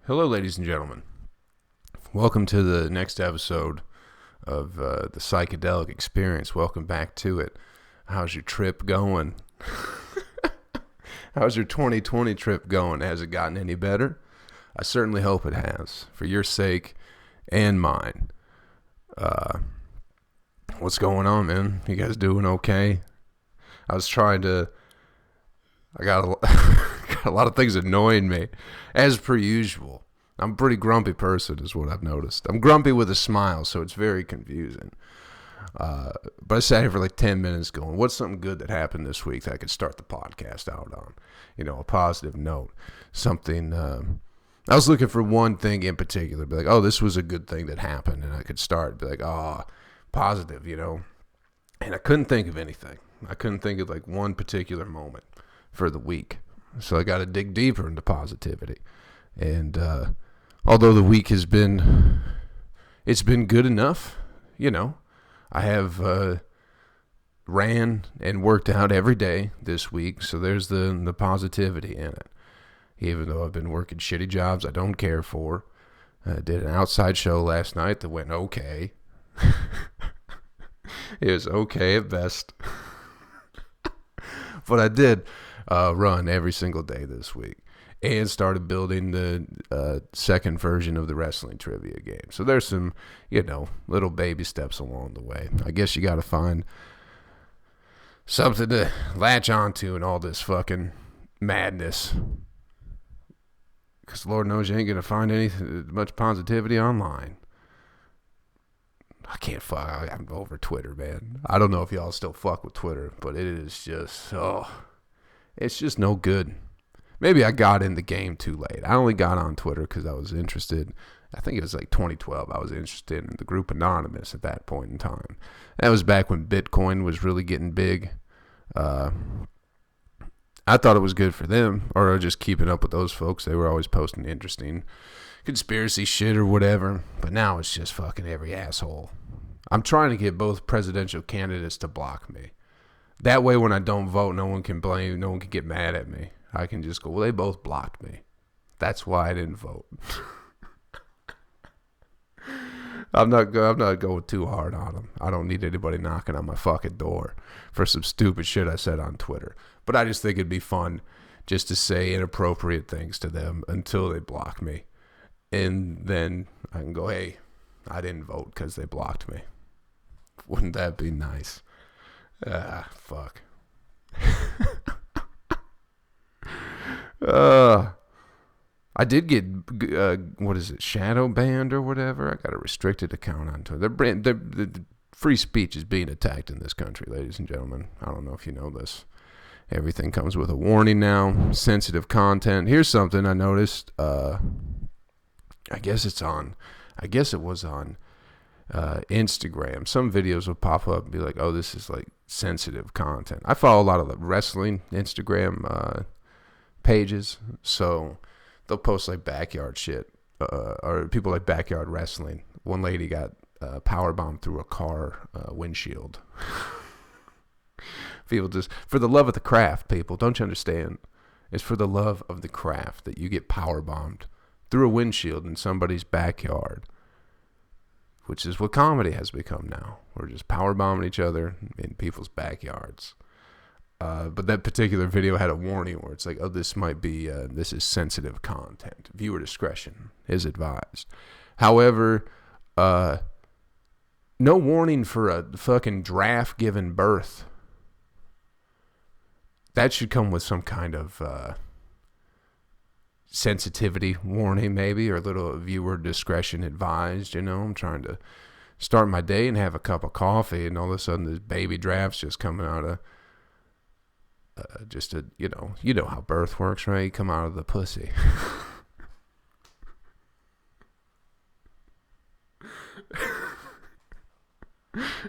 Hello, ladies and gentlemen. Welcome to the next episode of the Psychedelic Experience. Welcome back to it. How's your trip going? How's your 2020 trip going? Has it gotten any better? I certainly hope it has, for your sake and mine. What's going on, man? You guys doing okay? I got got a lot of things annoying me, as per usual. I'm a pretty grumpy person, is what I've noticed. I'm grumpy with a smile, so it's very confusing. But I sat here for like 10 minutes going, what's something good that happened this week that I could start the podcast out on? You know, a positive note. Something, I was looking for one thing in particular. Be like, oh, this was a good thing that happened. And I could start, be like, oh, positive, you know. And I couldn't think of anything. I couldn't think of like one particular moment for the week. So I got to dig deeper into positivity. And although the week it's been good enough, you know. I have ran and worked out every day this week, so there's the positivity in it. Even though I've been working shitty jobs I don't care for. I did an outside show last night that went okay. It was okay at best. But I did run every single day this week. And started building the second version of the wrestling trivia game. So there's some, you know, little baby steps along the way. I guess you got to find something to latch onto in all this fucking madness. Because Lord knows you ain't going to find much positivity online. I'm over Twitter, man. I don't know if y'all still fuck with Twitter, but it is just, it's just no good. Maybe I got in the game too late. I only got on Twitter because I was interested. I think it was like 2012. I was interested in the group Anonymous at that point in time. That was back when Bitcoin was really getting big. I thought it was good for them, or just keeping up with those folks. They were always posting interesting conspiracy shit or whatever. But now it's just fucking every asshole. I'm trying to get both presidential candidates to block me. That way when I don't vote, no one can blame, no one can get mad at me. I can just go, well, they both blocked me. That's why I didn't vote. I'm not going too hard on them. I don't need anybody knocking on my fucking door for some stupid shit I said on Twitter. But I just think it'd be fun just to say inappropriate things to them until they block me. And then I can go, hey, I didn't vote because they blocked me. Wouldn't that be nice? Fuck. I did get shadow banned or whatever. I got a restricted account on Twitter. The free speech is being attacked in this country, ladies and gentlemen. I don't know if you know this. Everything comes with a warning now. Sensitive content. Here's something I noticed. I guess it was on Instagram. Some videos will pop up and be like, oh, this is like sensitive content. I follow a lot of the wrestling Instagram pages, so they'll post like backyard shit, or people like backyard wrestling. One lady got power bombed through a car windshield. People just, for the love of the craft, people, don't you understand? It's for the love of the craft that you get power bombed through a windshield in somebody's backyard, which is what comedy has become now. We're just power bombing each other in people's backyards. But that particular video had a warning where it's like, oh, this is sensitive content. Viewer discretion is advised. However, no warning for a fucking giraffe giving birth. That should come with some kind of sensitivity warning, maybe, or a little viewer discretion advised. You know, I'm trying to start my day and have a cup of coffee, and all of a sudden this baby giraffe's just coming out of you know how birth works, right? You come out of the pussy.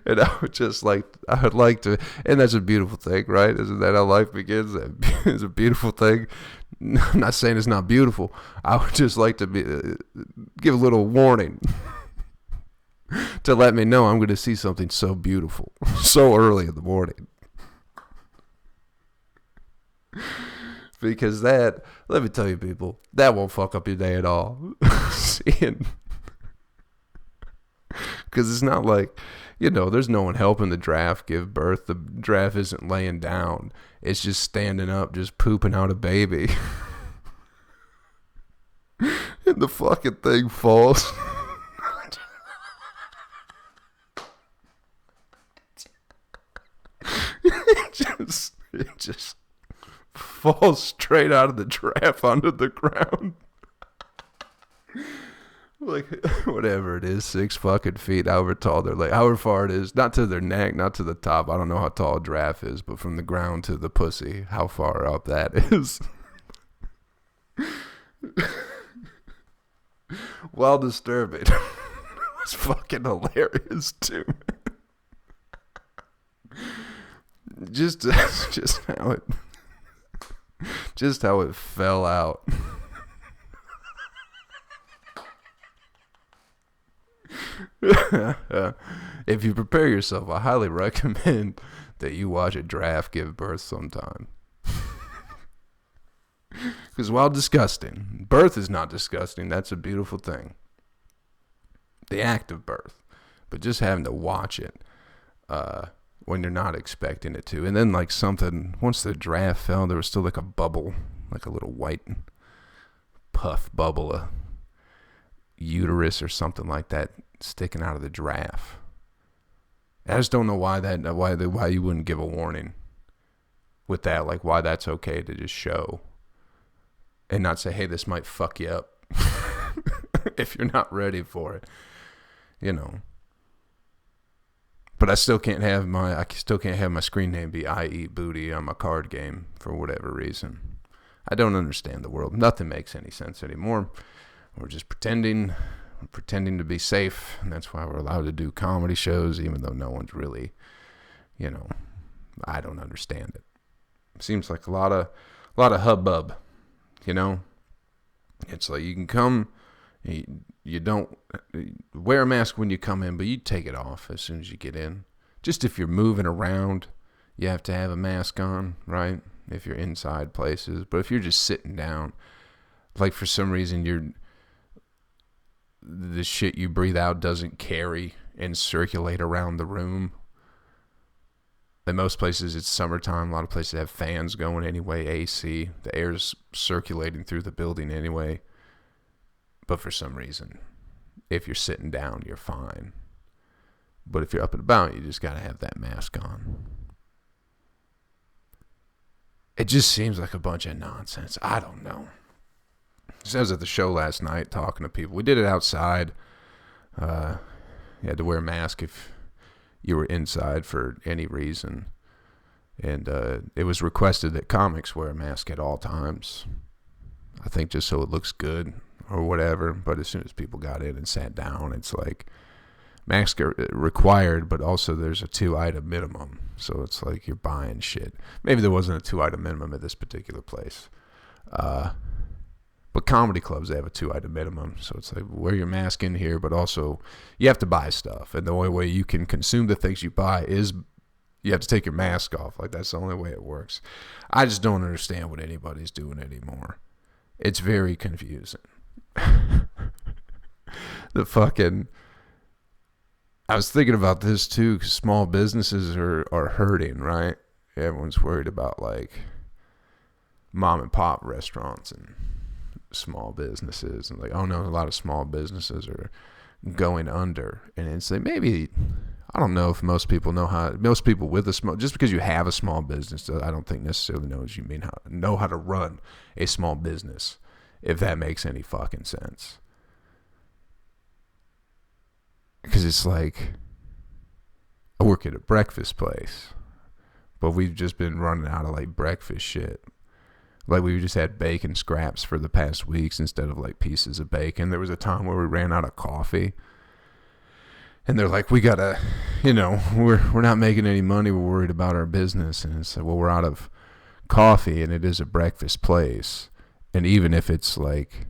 And I would like to, and that's a beautiful thing, right? Isn't that how life begins? That is a beautiful thing. I'm not saying it's not beautiful. I would just like to give a little warning to let me know I'm going to see something so beautiful so early in the morning. Because that, let me tell you, people, that won't fuck up your day at all. Seeing, because it's not like, there's no one helping the giraffe give birth. The giraffe isn't laying down. It's just standing up, just pooping out a baby. And the fucking thing falls. It just falls straight out of the giraffe onto the ground. Like, whatever it is, 6 fucking feet, however tall they're like, however far it is, not to their neck, not to the top. I don't know how tall a giraffe is, but from the ground to the pussy, how far up that is. While disturbing. It was fucking hilarious too. Just how it fell out. If you prepare yourself, I highly recommend that you watch a giraffe give birth sometime. Because while disgusting, birth is not disgusting. That's a beautiful thing. The act of birth. But just having to watch it when you're not expecting it to. And then like something, once the giraffe fell, there was still like a bubble, like a little white puff bubble of uterus or something like that sticking out of the giraffe. I just don't know why you wouldn't give a warning with that, like why that's okay to just show and not say, hey, this might fuck you up if you're not ready for it, But I still can't have my screen name be I Eat Booty on my card game for whatever reason. I don't understand the world. Nothing makes any sense anymore. We're just pretending to be safe, and that's why we're allowed to do comedy shows, even though no one's really, I don't understand it. It seems like a lot of hubbub, It's like you can come, you don't wear a mask when you come in, but you take it off as soon as you get in. Just if you're moving around, you have to have a mask on, right? If you're inside places, but if you're just sitting down, like for some reason the shit you breathe out doesn't carry and circulate around the room. In most places it's summertime. A lot of places have fans going anyway, AC. The air's circulating through the building anyway. But for some reason, if you're sitting down, you're fine. But if you're up and about, you just got to have that mask on. It just seems like a bunch of nonsense. I don't know. I was at the show last night talking to people. We did it outside. You had to wear a mask if you were inside for any reason. And it was requested that comics wear a mask at all times. I think just so it looks good or whatever. But as soon as people got in and sat down, it's like masks are required, but also there's a 2-item minimum. So it's like you're buying shit. Maybe there wasn't a 2-item minimum at this particular place. But comedy clubs, they have a 2-item minimum. So it's like, wear your mask in here, but also you have to buy stuff. And the only way you can consume the things you buy is you have to take your mask off. Like, that's the only way it works. I just don't understand what anybody's doing anymore. It's very confusing. I was thinking about this too, because small businesses are hurting, right? Everyone's worried about like mom and pop restaurants and small businesses, and like, oh no, a lot of small businesses are going under. And it's like, maybe, I don't know if most people with a small, just because you have a small business, I don't think necessarily knows you know how to run a small business, if that makes any fucking sense. Because it's like, I work at a breakfast place, but we've just been running out of like breakfast shit. Like, we just had bacon scraps for the past weeks instead of like pieces of bacon. There was a time where we ran out of coffee, and they're like, we gotta, we're not making any money. We're worried about our business. And it's like, well, we're out of coffee, and it is a breakfast place. And even if it's like,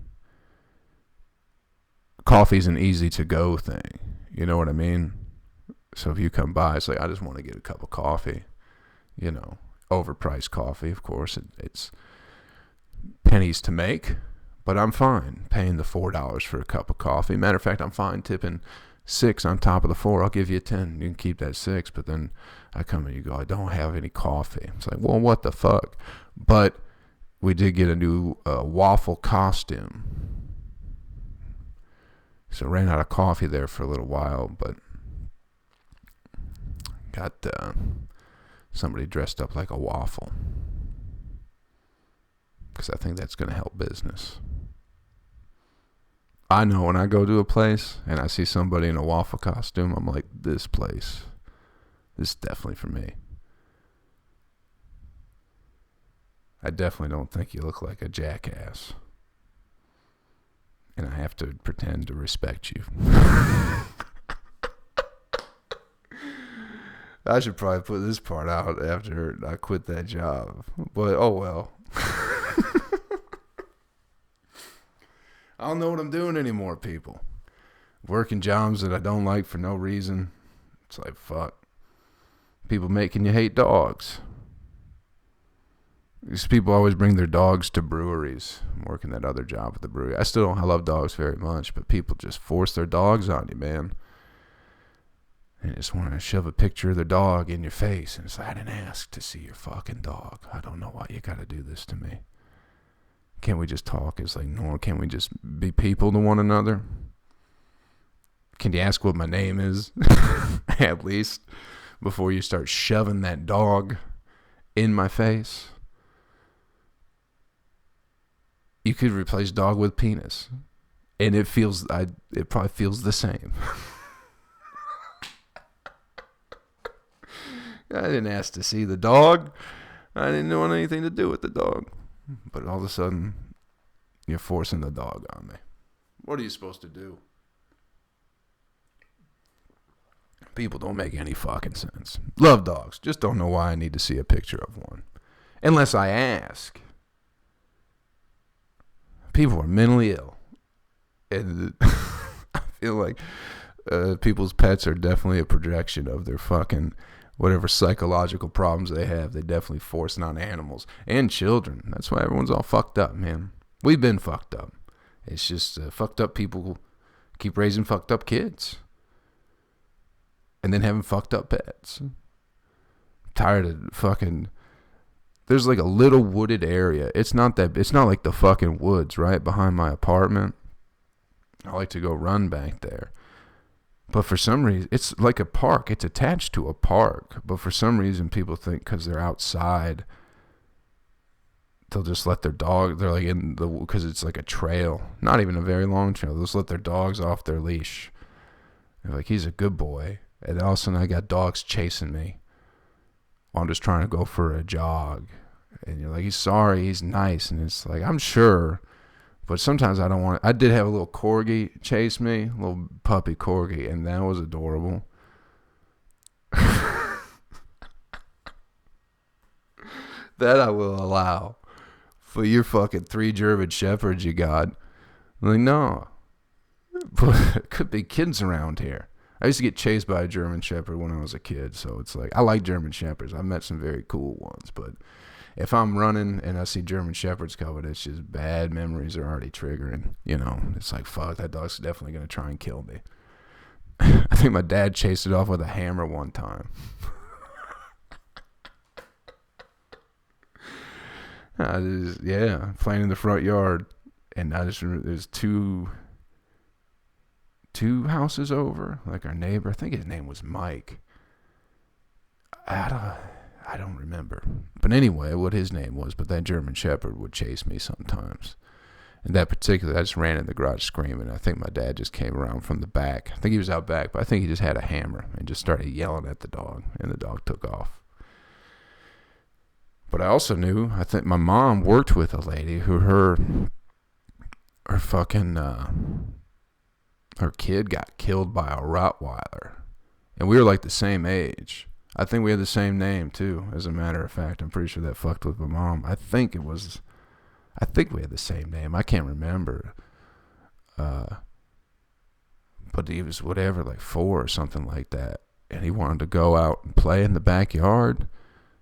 coffee's an easy to go thing. You know what I mean? So if you come by, it's like, I just want to get a cup of coffee, overpriced coffee. Of course, it's pennies to make, but I'm fine paying the $4 for a cup of coffee. Matter of fact, I'm fine tipping $6 on top of the $4. I'll give you $10. You can keep that $6. But then I come and you go, I don't have any coffee. It's like, well, what the fuck? But we did get a new waffle costume. So ran out of coffee there for a little while, but got somebody dressed up like a waffle. Because I think that's going to help business. I know when I go to a place and I see somebody in a waffle costume, I'm like, this is definitely for me. I definitely don't think you look like a jackass. And I have to pretend to respect you. I should probably put this part out after I quit that job. But, oh well. I don't know what I'm doing anymore, people. Working jobs that I don't like for no reason. It's like, fuck. People making you hate dogs. These people always bring their dogs to breweries. I'm working that other job at the brewery. I love dogs very much, but people just force their dogs on you, man. And just want to shove a picture of their dog in your face. And it's like, I didn't ask to see your fucking dog. I don't know why you got to do this to me. Can't we just talk? It's like, no, can't we just be people to one another? Can you ask what my name is? At least before you start shoving that dog in my face. You could replace dog with penis. And it probably feels the same. I didn't ask to see the dog. I didn't want anything to do with the dog. But all of a sudden, you're forcing the dog on me. What are you supposed to do? People don't make any fucking sense. Love dogs. Just don't know why I need to see a picture of one. Unless I ask. People are mentally ill. And I feel like people's pets are definitely a projection of their fucking whatever psychological problems they have. They definitely force it on animals and children. That's why everyone's all fucked up, man. We've been fucked up. It's just fucked up people keep raising fucked up kids. And then having fucked up pets. I'm tired of fucking... There's like a little wooded area. It's not like the fucking woods right behind my apartment. I like to go run back there. But for some reason, it's like a park. It's attached to a park. But for some reason, people think because they're outside, they'll just let their dog, they're like in the, because it's like a trail. Not even a very long trail. They'll just let their dogs off their leash. They're like, he's a good boy. And all of a sudden, I got dogs chasing me while I'm just trying to go for a jog. And you're like, he's sorry, he's nice. And it's like, I'm sure. But sometimes I don't want to. I did have a little corgi chase me, a little puppy corgi, and that was adorable. That I will allow. For your fucking 3 German shepherds you got. I'm like, no. But it could be kids around here. I used to get chased by a German shepherd when I was a kid, so it's like, I like German shepherds. I've met some very cool ones, but if I'm running and I see German shepherds coming, it's just bad memories are already triggering. You know, it's like, fuck, that dog's definitely going to try and kill me. I think my dad chased it off with a hammer one time. Playing in the front yard. And I just remember there's two houses over. Like our neighbor, I think his name was Mike. I don't remember. But anyway, what his name was. But that German shepherd would chase me sometimes. And that particular, I just ran in the garage screaming. I think my dad just came around from the back. I think he was out back, but I think he just had a hammer and just started yelling at the dog. And the dog took off. But I also knew, I think my mom worked with a lady who her fucking, her kid got killed by a Rottweiler. And we were like the same age. I think we had the same name, too, as a matter of fact. I'm pretty sure that fucked with my mom. I think we had the same name. I can't remember. But he was whatever, like 4 or something like that. And he wanted to go out and play in the backyard.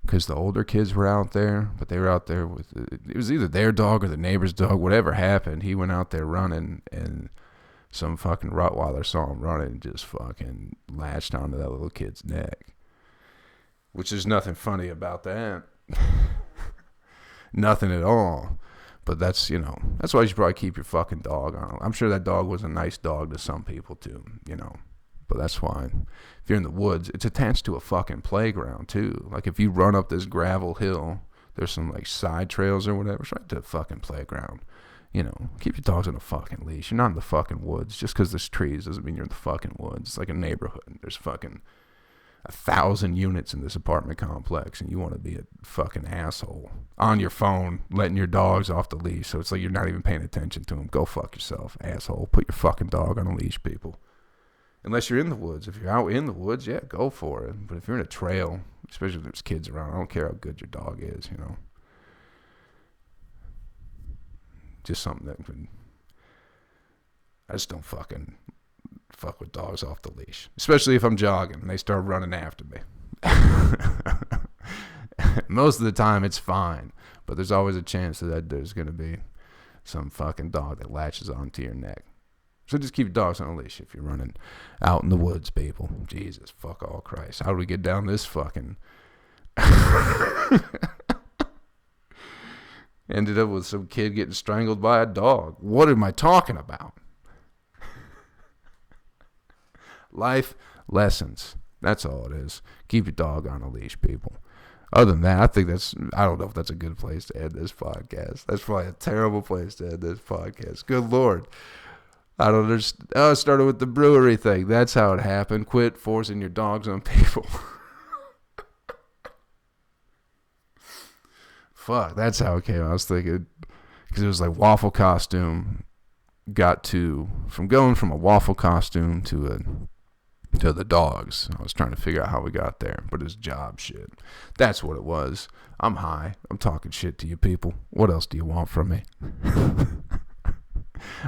because the older kids were out there, but they were out there with, it was either their dog or the neighbor's dog. Whatever happened, he went out there running, and some fucking Rottweiler saw him running and just fucking latched onto that little kid's neck. Which there's nothing funny about that. Nothing at all. But that's, you know, that's why you should probably keep your fucking dog on. I'm sure that dog was a nice dog to some people too, you know. But that's fine. If you're in the woods, it's attached to a fucking playground too. Like if you run up this gravel hill, there's some like side trails or whatever. It's right to the fucking playground. You know, keep your dogs on a fucking leash. You're not in the fucking woods. Just because there's trees doesn't mean you're in the fucking woods. It's like a neighborhood. There's fucking 1,000 units in this apartment complex, and you want to be a fucking asshole on your phone, letting your dogs off the leash. So it's like you're not even paying attention to them. Go fuck yourself, asshole. Put your fucking dog on a leash, people. Unless you're in the woods. If you're out in the woods, yeah, go for it. But if you're in a trail, especially if there's kids around, I don't care how good your dog is, you know. Just something that could... I just don't fucking fuck with dogs off the leash. Especially if I'm jogging and they start running after me. Most of the time it's fine. But there's always a chance that there's going to be some fucking dog that latches onto your neck. So just keep your dogs on a leash if you're running out in the woods, people. Jesus, fuck all Christ. How do we get down this fucking... Ended up with some kid getting strangled by a dog. What am I talking about? Life lessons. That's all it is. Keep your dog on a leash, people. Other than that, I don't know if that's a good place to end this podcast. That's probably a terrible place to end this podcast. Good Lord. I don't understand. Oh, it started with the brewery thing. That's how it happened. Quit forcing your dogs on people. Fuck, that's how it came. I was thinking, because it was like waffle costume from going from a waffle costume to the dogs. I was trying to figure out how we got there, but it's job shit. That's what it was. I'm high. I'm talking shit to you people. What else do you want from me?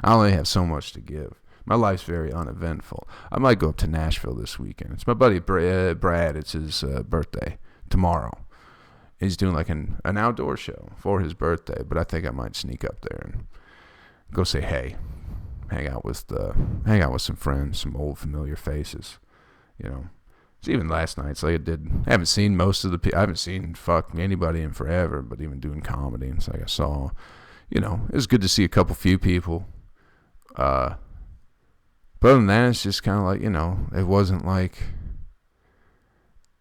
I only have so much to give. My life's very uneventful. I might go up to Nashville this weekend. It's my buddy Brad. It's his birthday tomorrow. He's doing like an outdoor show for his birthday, but I think I might sneak up there and go say hey, hang out with some friends, some old familiar faces, you know. It's even last night. It's like I haven't seen most of the people. I haven't seen anybody in forever, but even doing comedy, it's like I saw, you know, it was good to see a few people. But other than that, it's just kind of like, you know, it wasn't like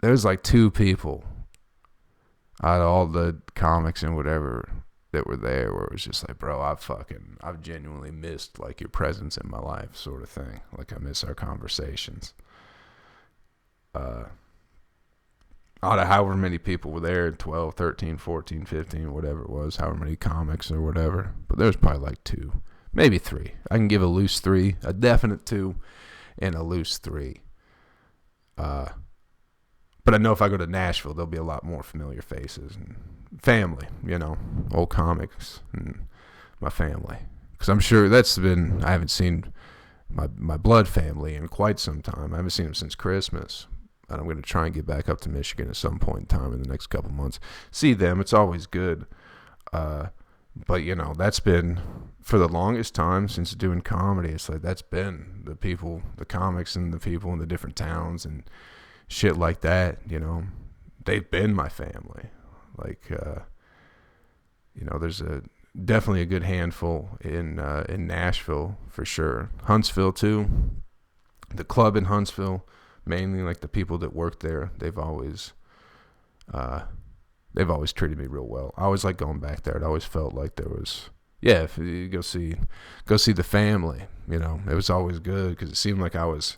there was like 2 people out of all the comics and whatever that were there where it was just like, bro, I've genuinely missed like your presence in my life, sort of thing. Like I miss our conversations. Out of however many people were there, 12, 13, 14, 15, whatever it was, however many comics or whatever. But there was probably like 2, maybe 3. I can give a loose 3, a definite 2, and a loose 3. But I know if I go to Nashville, there'll be a lot more familiar faces and family, you know, old comics and my family. Because I'm sure I haven't seen my blood family in quite some time. I haven't seen them since Christmas. And I'm going to try and get back up to Michigan at some point in time in the next couple months. See them. It's always good. But, you know, that's been, for the longest time since doing comedy, it's like that's been the people, the comics and the people in the different towns and shit like that, you know. They've been my family. Like, you know, there's definitely a good handful in Nashville for sure. Huntsville too. The club in Huntsville, mainly like the people that work there, they've always treated me real well. I always like going back there. It always felt like there was, yeah, if you go see the family, you know, it was always good because it seemed like I was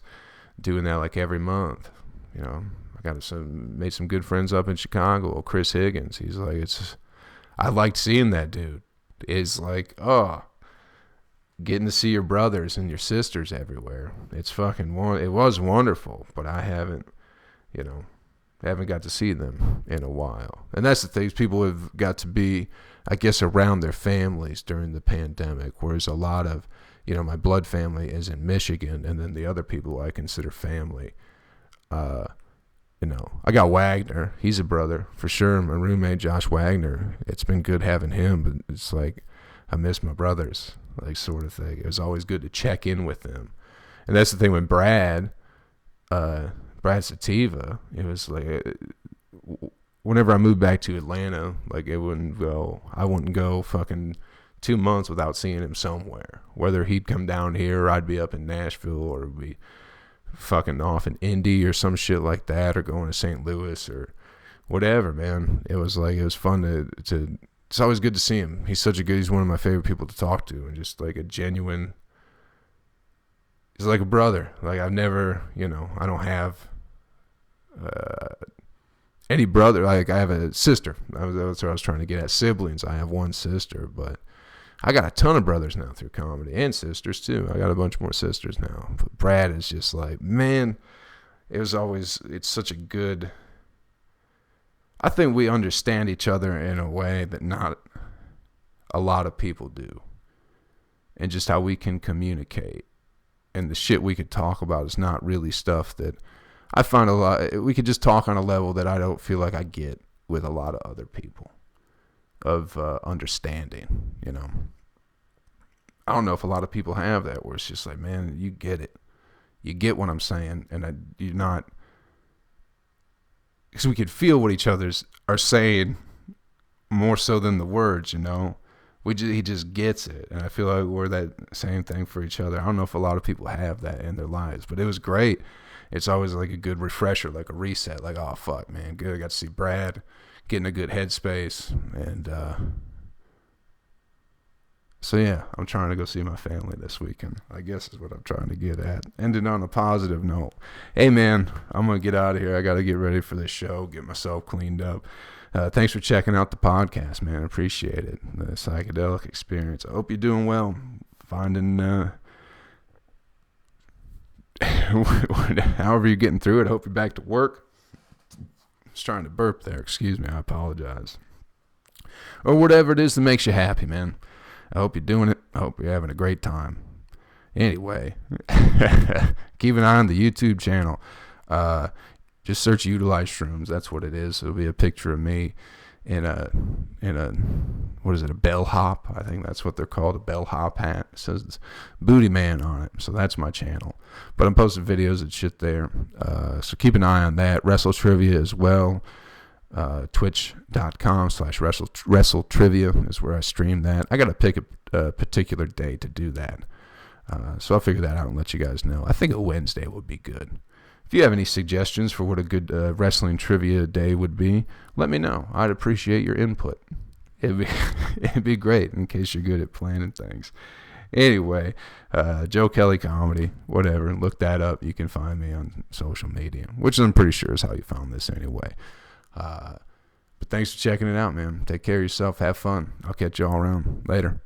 doing that like every month. You know, I made some good friends up in Chicago. Chris Higgins, he's like, I liked seeing that dude. It's like, oh, getting to see your brothers and your sisters everywhere. It's it was wonderful, but I haven't got to see them in a while. And that's the thing, people have got to be, I guess, around their families during the pandemic, whereas a lot of, you know, my blood family is in Michigan, and then the other people I consider family, I got Wagner. He's a brother for sure. My roommate Josh Wagner. It's been good having him, but it's like I miss my brothers, like sort of thing. It was always good to check in with them, and that's the thing with Brad Sativa. It was like whenever I moved back to Atlanta, like I wouldn't go fucking 2 months without seeing him somewhere. Whether he'd come down here or I'd be up in Nashville or be fucking off in Indy or some shit like that, or going to St. Louis or whatever, man. It was fun to it's always good to see him. He's one of my favorite people to talk to, and just like a genuine, he's like a brother. Like I've never, I don't have any brother. Like I have a sister. That's what I was trying to get at. Siblings. I have one sister, but I got a ton of brothers now through comedy, and sisters too. I got a bunch more sisters now. But Brad is just like, man, it's such a good, I think we understand each other in a way that not a lot of people do. And just how we can communicate. And the shit we could talk about is not really stuff that I find we could just talk on a level that I don't feel like I get with a lot of other people. Of understanding, I don't know if a lot of people have that, where it's just like, man, you get it, you get what I'm saying, and you're not, because we could feel what each other's are saying more so than the words, he just gets it, and I feel like we're that same thing for each other. I don't know if a lot of people have that in their lives, but it was great. It's always like a good refresher, like a reset, like, oh fuck, man, good, I got to see Brad. Get in a good headspace, and so yeah, I'm trying to go see my family this weekend, I guess is what I'm trying to get at. Ending on a positive note. Hey man, I'm gonna get out of here. I gotta get ready for this show, get myself cleaned up. Thanks for checking out the podcast, man. I appreciate it. The Psychedelic Experience. I hope you're doing well, finding however you're getting through it. I hope you're back to work. I was trying to burp there. Excuse me. I apologize. Or whatever it is that makes you happy, man. I hope you're doing it. I hope you're having a great time. Anyway, keep an eye on the YouTube channel. Just search Utilize Shrooms. That's what it is. It'll be a picture of me in a what is it, a bellhop? I think that's what they're called, a bellhop hat. It says Booty Man on it. So that's my channel. But I'm posting videos and shit there. So keep an eye on that. Wrestle Trivia as well. Twitch.com/Wrestle Trivia is where I stream that. I got to pick a particular day to do that. So I'll figure that out and let you guys know. I think a Wednesday would be good. If you have any suggestions for what a good wrestling trivia day would be, let me know. I'd appreciate your input. It'd be great in case you're good at planning things. Anyway, Joe Kelly Comedy, whatever. Look that up. You can find me on social media, which I'm pretty sure is how you found this anyway. But thanks for checking it out, man. Take care of yourself. Have fun. I'll catch you all around. Later.